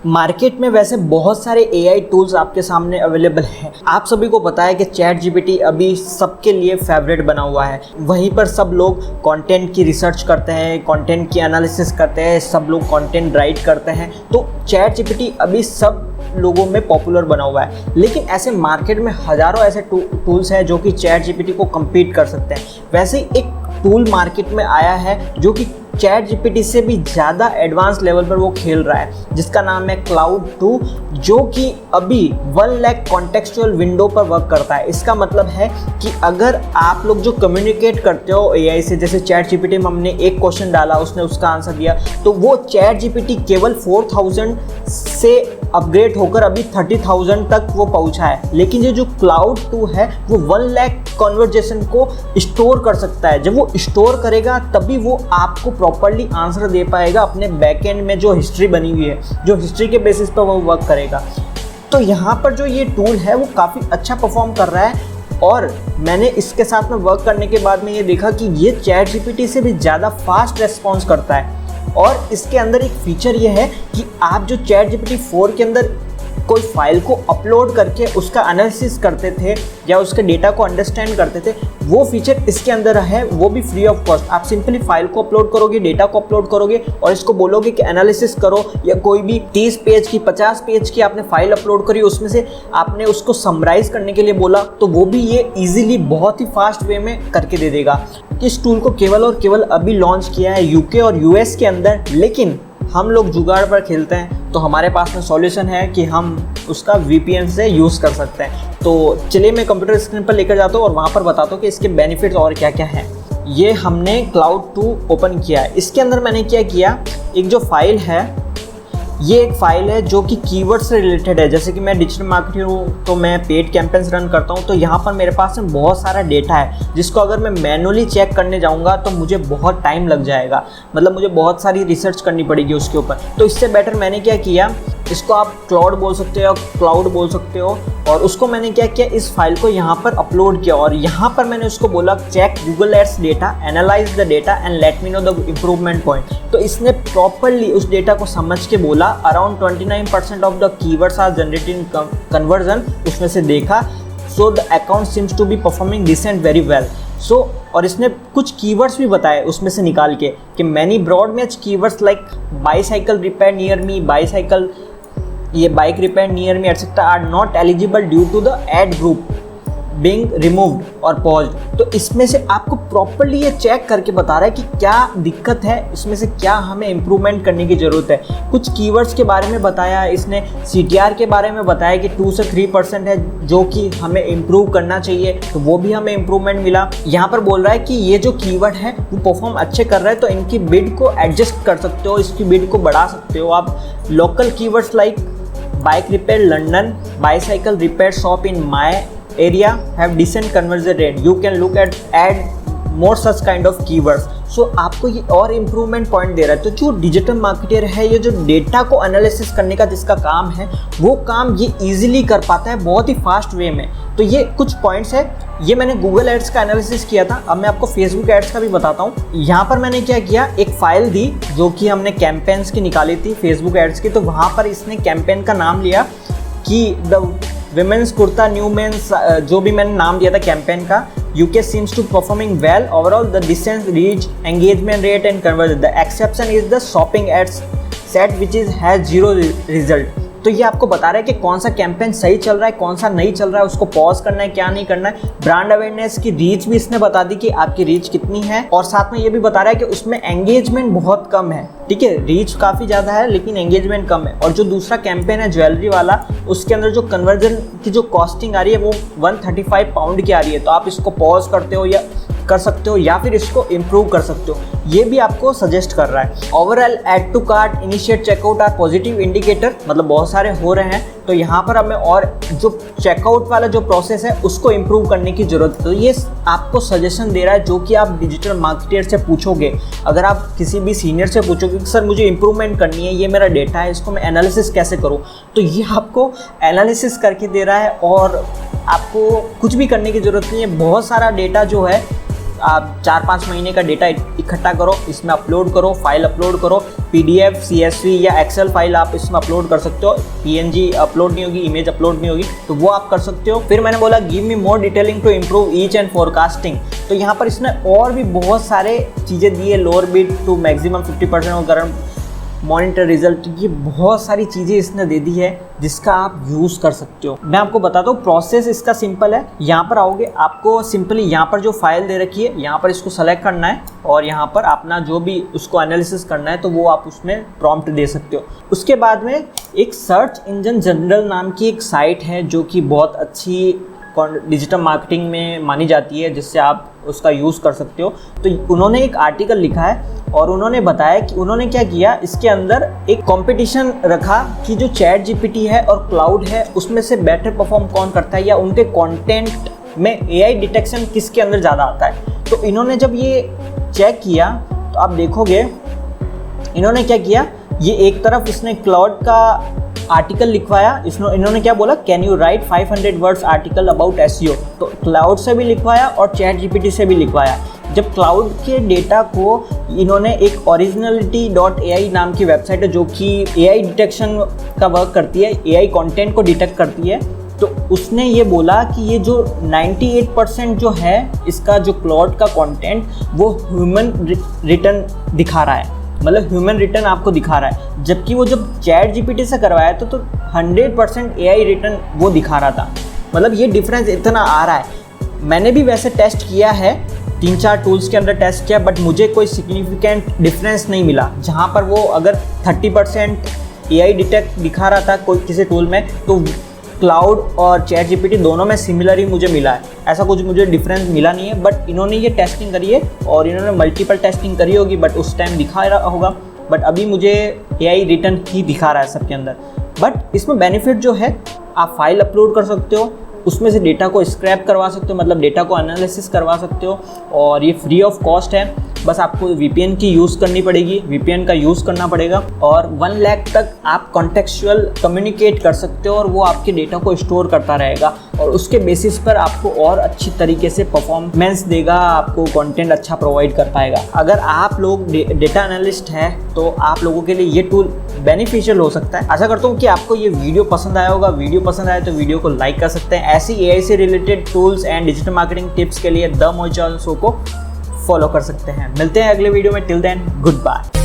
Market में वैसे बहुत सारे एआई टूल्स आपके सामने अवेलेबल हैं। आप सभी को पता है कि चैट जीपीटी अभी सबके लिए फेवरेट बना हुआ है। वहीं पर सब लोग कंटेंट की रिसर्च करते हैं, कंटेंट की एनालिसिस करते हैं, सब लोग कंटेंट राइट करते हैं। तो चैट जीपीटी अभी सब लोगों में पॉपुलर बना हुआ है। लेकिन ऐसे मार्केट में हज़ारों ऐसे टूल्स हैं जो कि चैट जीपीटी को कम्पीट कर सकते हैं। वैसे ही एक टूल मार्केट में आया है जो कि चैट जीपीटी से भी ज़्यादा एडवांस लेवल पर वो खेल रहा है, जिसका नाम है क्लाउड 2, जो कि अभी 1 लाख कॉन्टेक्चुअल विंडो पर वर्क करता है। इसका मतलब है कि अगर आप लोग जो कम्युनिकेट करते हो एआई से, जैसे चैट जीपीटी में हमने एक क्वेश्चन डाला, उसने उसका आंसर दिया, तो वो चैट जीपीटी केवल 4000 से अपग्रेड होकर अभी 30,000 तक वो पहुंचा है। लेकिन ये जो क्लाउड 2 है वो 1 लाख कन्वर्जेशन को स्टोर कर सकता है। जब वो स्टोर करेगा तभी वो आपको प्रॉपर्ली आंसर दे पाएगा अपने बैकएंड में जो हिस्ट्री बनी हुई है, जो हिस्ट्री के बेसिस पर वो वर्क करेगा। तो यहाँ पर जो ये टूल है वो काफ़ी अच्छा परफॉर्म कर रहा है। और मैंने इसके साथ में वर्क करने के बाद में ये देखा कि ये चैट जीपीटी से भी ज़्यादा फास्ट रेस्पॉन्स करता है। और इसके अंदर एक फीचर ये है कि आप जो चैट जीपीटी 4 के अंदर कोई फाइल को अपलोड करके उसका एनालिसिस करते थे या उसके डेटा को अंडरस्टैंड करते थे, वो फीचर इसके अंदर है, वो भी फ्री ऑफ कॉस्ट। आप सिंपली फाइल को अपलोड करोगे, डेटा को अपलोड करोगे और इसको बोलोगे कि एनालिसिस करो, या कोई भी 30 पेज की 50 पेज की आपने फाइल अपलोड करी, उसमें से आपने उसको समराइज करने के लिए बोला, तो वो भी ये ईजिली बहुत ही फास्ट वे में करके दे देगा। इस टूल को केवल और केवल अभी लॉन्च किया है यूके और यूएस के अंदर, लेकिन हम लोग जुगाड़ पर खेलते हैं तो हमारे पास में सॉल्यूशन है कि हम उसका VPN से यूज़ कर सकते हैं। तो चलिए मैं कंप्यूटर स्क्रीन पर लेकर जाता हूँ और वहाँ पर बताता हूँ कि इसके बेनिफिट्स और क्या क्या हैं। ये हमने क्लाउड 2 ओपन किया है। इसके अंदर मैंने क्या किया, एक जो फाइल है, ये एक फ़ाइल है जो कि कीवर्ड से रिलेटेड है। जैसे कि मैं डिजिटल मार्केटर हूँ तो मैं पेड कैंपेन्स रन करता हूँ, तो यहाँ पर मेरे पास में बहुत सारा डेटा है जिसको अगर मैं मैनुअली चेक करने जाऊँगा तो मुझे बहुत टाइम लग जाएगा, मतलब मुझे बहुत सारी रिसर्च करनी पड़ेगी उसके ऊपर। तो इससे बेटर मैंने क्या किया, इसको आप क्लाउड बोल सकते हो, क्लाउड बोल सकते हो, और उसको मैंने क्या किया, इस फाइल को यहाँ पर अपलोड किया और यहाँ पर मैंने उसको बोला check Google ads data, analyse the data and let me know the improvement point. तो इसने प्रॉपरली उस डेटा को समझ के बोला around 29% of the keywords are generated in conversion, उसमें से देखा, so the account seems to be performing decent very well. So और इसने कुछ कीवर्ड्स भी बताए उसमें से निकाल के कि many broad match keywords like bicycle repair near me, bicycle, ये bike repair near me etcetera are not eligible due to the ad group being removed और पॉज्ड। तो इसमें से आपको प्रॉपर्ली ये चेक करके बता रहा है कि क्या दिक्कत है, इसमें से क्या हमें इम्प्रूवमेंट करने की ज़रूरत है। कुछ कीवर्ड्स के बारे में बताया इसने, CTR के बारे में बताया कि 2 से 3% है जो कि हमें इम्प्रूव करना चाहिए, तो वो भी हमें इम्प्रूवमेंट मिला। यहाँ पर बोल रहा है कि ये जो कीवर्ड है वो परफॉर्म अच्छे कर रहा है तो इनकी बिड को एडजस्ट कर सकते हो, इसकी बिड को बढ़ा सकते हो आप। Local keywords like bike repair London, bicycle repair shop in my area have decent conversion rate, you can look at add more such kind of keywords। सो आपको ये और इम्प्रूवमेंट पॉइंट दे रहा है। तो जो डिजिटल मार्केटर है, ये जो डेटा को एनालिसिस करने का जिसका काम है, वो काम ये इजीली कर पाता है बहुत ही फास्ट वे में। तो ये कुछ पॉइंट्स है। ये मैंने गूगल एड्स का एनालिसिस किया था, अब मैं आपको फेसबुक एड्स का भी बताता हूँ। यहाँ पर मैंने क्या किया, एक फाइल दी जो कि हमने कैंपेन्स की निकाली थी फेसबुक एड्स की। तो वहाँ पर इसने कैंपेन का नाम लिया कि the women's kurta new men's, जो भी मैंने नाम दिया था कैंपेन का, UK seems to performing well overall, the decent reach, engagement rate and conversion. The exception is the shopping ads set which is has 0 result। तो ये आपको बता रहा है कि कौन सा कैंपेन सही चल रहा है, कौन सा नहीं चल रहा है, उसको पॉज करना है, क्या नहीं करना है। ब्रांड अवेयरनेस की रीच भी इसने बता दी कि आपकी रीच कितनी है, और साथ में ये भी बता रहा है कि उसमें एंगेजमेंट बहुत कम है। ठीक है, रीच काफ़ी ज़्यादा है लेकिन एंगेजमेंट कम है। और जो दूसरा कैंपेन है ज्वेलरी वाला, उसके अंदर जो कन्वर्जन की जो कॉस्टिंग आ रही है वो 135 पाउंड की आ रही है। तो आप इसको पॉज करते हो या कर सकते हो या फिर इसको इम्प्रूव कर सकते हो, ये भी आपको सजेस्ट कर रहा है। Overall add to cart, initiate checkout are positive indicator, मतलब बहुत सारे हो रहे हैं। तो यहाँ पर हमें और जो चेकआउट वाला जो प्रोसेस है उसको इम्प्रूव करने की ज़रूरत है। तो ये आपको सजेशन दे रहा है जो कि आप डिजिटल मार्केटर से पूछोगे। अगर आप किसी भी सीनियर से पूछोगे कि सर मुझे इम्प्रूवमेंट करनी है, ये मेरा डेटा है, इसको मैं एनालिसिस कैसे करूँ, तो ये आपको एनालिसिस करके दे रहा है और आपको कुछ भी करने की ज़रूरत नहीं है। बहुत सारा डेटा जो है आप 4-5 महीने का डेटा इकट्ठा करो, इसमें अपलोड करो, फाइल अपलोड करो, PDF, CSV या एक्सेल फाइल आप इसमें अपलोड कर सकते हो। PNG अपलोड नहीं होगी, इमेज अपलोड नहीं होगी, तो वो आप कर सकते हो। फिर मैंने बोला give me more detailing to improve each and forecasting, तो यहाँ पर इसने और भी बहुत सारे चीज़ें दी है, लोअर बिट टू मैक्सिमम 50% और करंट मॉनिटर रिजल्ट, ये बहुत सारी चीज़ें इसने दे दी है जिसका आप यूज़ कर सकते हो। मैं आपको बताता हूँ प्रोसेस इसका सिंपल है। यहाँ पर आओगे, आपको सिंपली यहाँ पर जो फाइल दे रखी है यहाँ पर इसको सेलेक्ट करना है और यहाँ पर अपना जो भी उसको एनालिसिस करना है तो वो आप उसमें प्रॉम्प्ट दे सकते हो। उसके बाद में एक सर्च इंजन जनरल नाम की एक साइट है जो कि बहुत अच्छी डिजिटल मार्केटिंग में मानी जाती है, जिससे आप उसका यूज़ कर सकते हो। तो उन्होंने एक आर्टिकल लिखा है और उन्होंने बताया कि उन्होंने क्या किया, इसके अंदर एक कंपटीशन रखा कि जो चैट जीपीटी है और क्लाउड है उसमें से बेटर परफॉर्म कौन करता है या उनके कंटेंट में AI डिटेक्शन किसके अंदर ज़्यादा आता है। तो इन्होंने जब ये चेक किया तो आप देखोगे इन्होंने क्या किया, ये एक तरफ इसने क्लाउड का आर्टिकल लिखवाया, इन्होंने क्या बोला, can you right 500 words article about SEO, तो क्लाउड से भी लिखवाया और चैट जीपीटी से भी लिखवाया। जब क्लाउड के डेटा को इन्होंने एक originality.ai नाम की वेबसाइट है जो कि AI डिटेक्शन का वर्क करती है, AI कंटेंट को डिटेक्ट करती है, तो उसने ये बोला कि ये जो 98% जो है इसका जो क्लाउड का कंटेंट वो ह्यूमन रिटर्न दिखा रहा है, मतलब ह्यूमन रिटर्न आपको दिखा रहा है, जबकि वो जब चैट जीपीटी से करवाया तो 100% AI रिटर्न वो दिखा रहा था। मतलब ये डिफरेंस इतना आ रहा है। मैंने भी वैसे टेस्ट किया है, 3-4 टूल्स के अंदर टेस्ट किया, बट मुझे कोई सिग्निफिकेंट डिफरेंस नहीं मिला। जहाँ पर वो अगर 30% AI डिटेक्ट दिखा रहा था कोई किसी टूल में, तो क्लाउड और चैट जीपीटी दोनों में सिमिलर ही मुझे मिला है, ऐसा कुछ मुझे डिफरेंस मिला नहीं है। बट इन्होंने ये टेस्टिंग करी है और इन्होंने मल्टीपल टेस्टिंग करी होगी, बट उस टाइम दिखा रहा होगा, बट अभी मुझे AI रिटर्न ही दिखा रहा है सबके अंदर। बट इसमें बेनिफिट जो है, आप फाइल अपलोड कर सकते हो, उसमें से डेटा को स्क्रैप करवा सकते हो, मतलब डेटा को एनालिसिस करवा सकते हो, और ये फ्री ऑफ कॉस्ट है। बस आपको VPN की यूज़ करनी पड़ेगी, VPN का यूज़ करना पड़ेगा, और 1 लाख तक आप कॉन्टेक्चुअल कम्युनिकेट कर सकते हो और वो आपके डेटा को स्टोर करता रहेगा और उसके बेसिस पर आपको और अच्छी तरीके से परफॉर्मेंस देगा, आपको कंटेंट अच्छा प्रोवाइड कर पाएगा। अगर आप लोग डेटा एनालिस्ट हैं तो आप लोगों के लिए ये टूल बेनिफिशियल हो सकता है। आशा करता हूँ कि आपको ये वीडियो पसंद आया होगा। वीडियो पसंद आए तो वीडियो को लाइक कर सकते हैं। ऐसी AI से related tools and digital marketing tips के लिए द मोहित चावला शो को फॉलो कर सकते हैं। मिलते हैं अगले वीडियो में, टिल देन गुड बाय।